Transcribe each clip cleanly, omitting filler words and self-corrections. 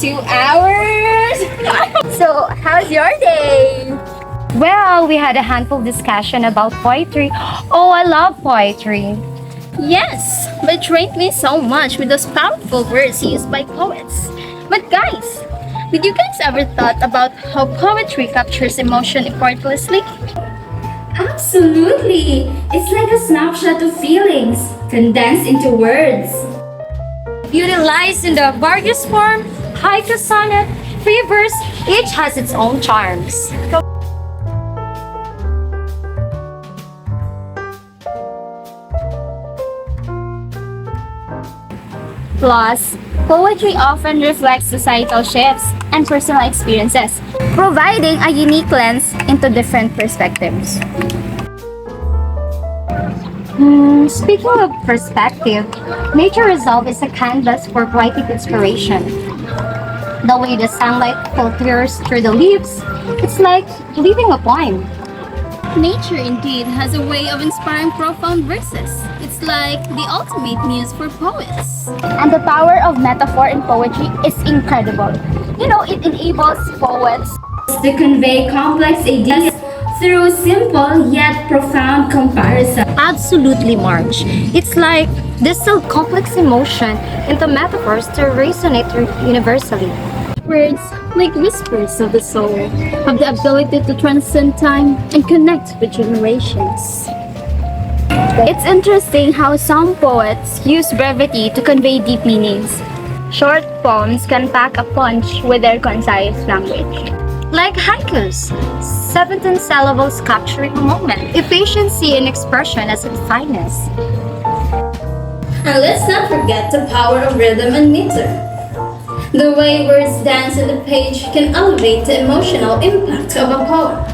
2 hours. So, how's your day? Well, we had a handful discussion about poetry. Oh, I love poetry. Yes, but it trained me so much with those powerful words used by poets. But guys, did you guys ever thought about how poetry captures emotion effortlessly? Absolutely! It's like a snapshot of feelings, condensed into words. Beauty lies in the various form, haiku, sonnet, free verse, each has its own charms. Plus, poetry often reflects societal shifts and personal experiences, providing a unique lens into different perspectives. Speaking of perspective, nature itself is a canvas for poetic inspiration. The way the sunlight filters through the leaves, it's like living a poem. Nature indeed has a way of inspiring profound verses. It's like the ultimate muse for poets. And the power of metaphor in poetry is incredible. You know, it enables poets To convey complex ideas through simple yet profound comparison. Absolutely, Marge. It's like distill complex emotion into metaphors to resonate universally. words, like whispers of the soul, have the ability to transcend time and connect with generations. It's interesting how some poets use brevity to convey deep meanings. Short poems can pack a punch with their concise language. Like haikus, 17 syllables capturing a moment, efficiency in expression as its finest. And let's not forget the power of rhythm and meter. The way words dance on the page can elevate the emotional impact of a poem.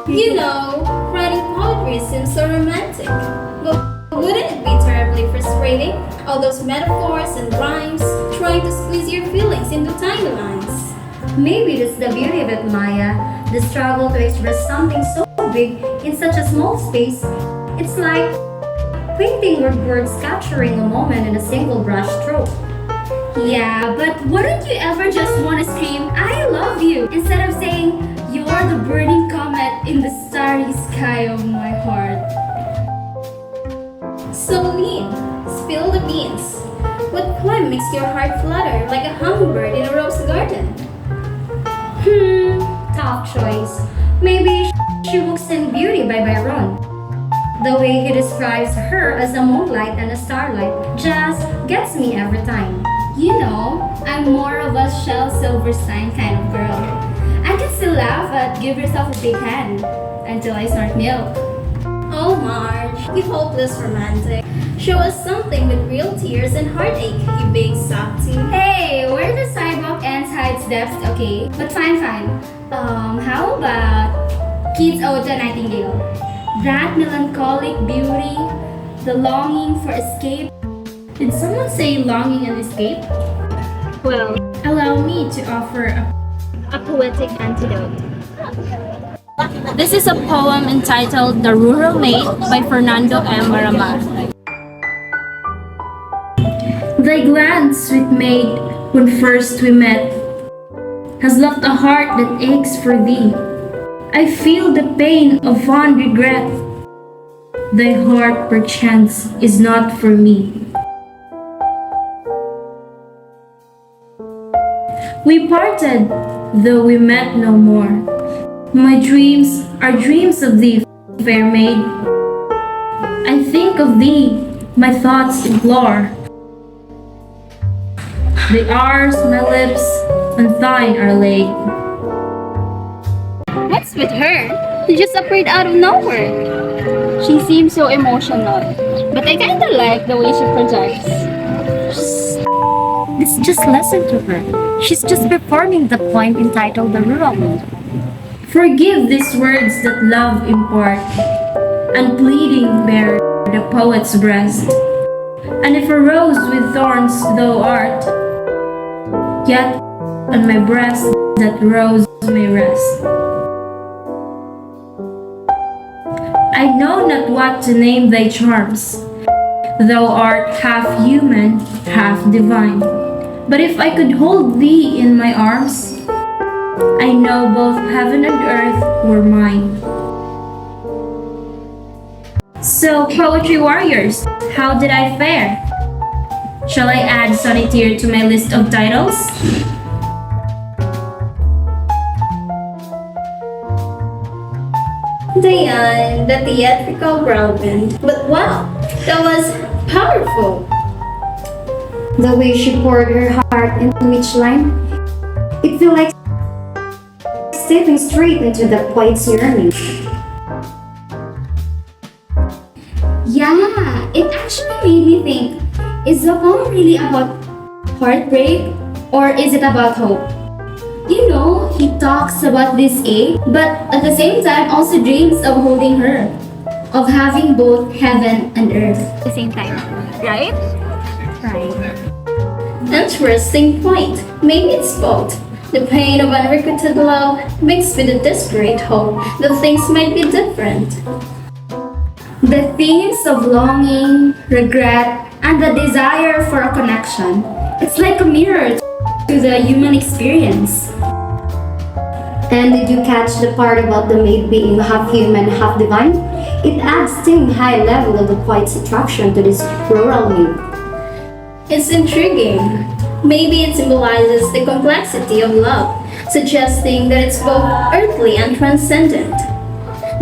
You know, writing poetry seems so romantic. But wouldn't it be terribly frustrating? All those metaphors and rhymes trying to squeeze your feelings into tiny lines. Maybe that's the beauty of it, Maya. The struggle to express something so big in such a small space. It's like painting with words capturing a moment in a single brush stroke. Yeah, but wouldn't you ever just want to scream, "I love you," instead of saying, "You're the burning comet in the starry sky of my heart"? So Lynn, spill the beans. What poem makes your heart flutter like a hummingbird in a rose garden? Tough choice. Maybe She Walks in Beauty by Byron. The way he describes her as a moonlight and a starlight just gets me every time. You know, I'm more of a Shel Silverstein kind of girl. I can still laugh at "Give Yourself a Big Hand" until I snort milk. Oh, Marge, you hopeless romantic. Show us something with real tears and heartache, you big softy. Hey, where the sidewalk ends hides depths, okay? But fine. How about Keats' Ode to Nightingale? That melancholic beauty, the longing for escape. Did someone say longing and escape? Well, allow me to offer a poetic antidote. This is a poem entitled "The Rural Maid" by Fernando M. Maramag. Thy glance, sweet maid, when first we met, has left a heart that aches for thee. I feel the pain of fond regret. Thy heart, perchance, is not for me. We parted, though we met no more. My dreams are dreams of thee, fair maid. I think of thee, my thoughts implore. The hours my lips on thine are laid. What's with her? She just appeared out of nowhere. She seems so emotional, but I kinda like the way she projects. Let's just listen to her. She's just performing the poem entitled The Rural Maid. Forgive these words that love impart. and pleading bare the poet's breast. And if a rose with thorns thou art, yet on my breast that rose may rest. I know not what to name thy charms. Thou art half human, half divine. But if I could hold thee in my arms, I know both heaven and earth were mine. So, poetry warriors, how did I fare? Shall I add Sonneteer to my list of titles? Diane, the theatrical whirlwind. But wow, that was powerful. The way she poured her heart into each line, it felt like stepping straight into the poet's yearning. Yeah, it actually made me think, is the poem really about heartbreak or is it about hope? You know, he talks about this ache, but at the same time also dreams of holding her, of having both heaven and earth. At the same time, right? Right. Interesting point. Maybe it's both. The pain of unrequited love mixed with the desperate hope that things might be different. The themes of longing, regret, and the desire for a connection. It's like a mirror to the human experience. And did you catch the part about the maid being half human, half divine? It adds same high level of the poet's attraction to this rural maid. It's intriguing. Maybe it symbolizes the complexity of love, suggesting that it's both earthly and transcendent.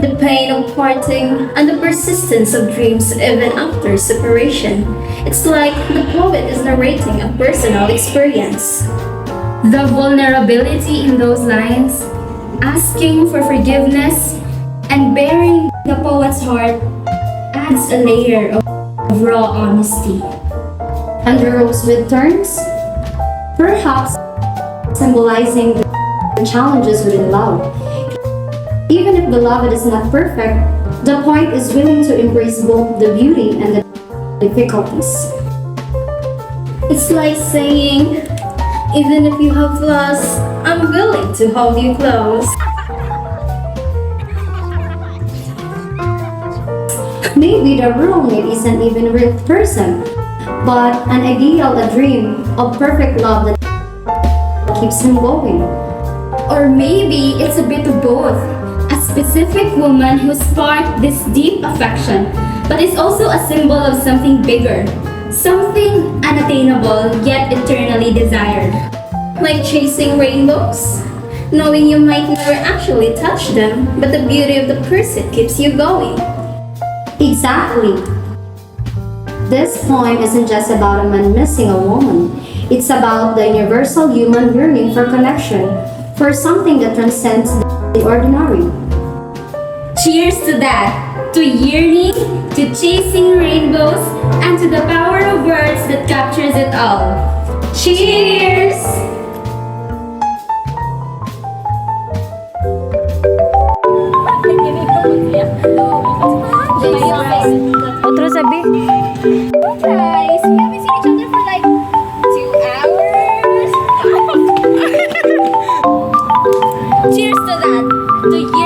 The pain of parting and the persistence of dreams even after separation. It's like the poet is narrating a personal experience. The vulnerability in those lines, asking for forgiveness and bearing the poet's heart, adds a layer of raw honesty. And the rose with thorns, perhaps symbolizing the challenges within love. Even if beloved is not perfect, the poet is willing to embrace both the beauty and the difficulties. It's like saying, even if you have flaws, I'm willing to hold you close. Maybe the rural maid isn't even a real person, but an ideal, a dream of perfect love that keeps him going. Or maybe it's a bit of both. A specific woman who sparked this deep affection, but is also a symbol of something bigger, something unattainable yet eternally desired. Like chasing rainbows, knowing you might never actually touch them, but the beauty of the pursuit keeps you going. Exactly. This poem isn't just about a man missing a woman. It's about the universal human yearning for connection, for something that transcends the ordinary. Cheers to that! To yearning, to chasing rainbows, and to the power of words that captures it all. Cheers! Otro sabi. Guys, we haven't seen each other for like 2 hours. Cheers to that! To yearning.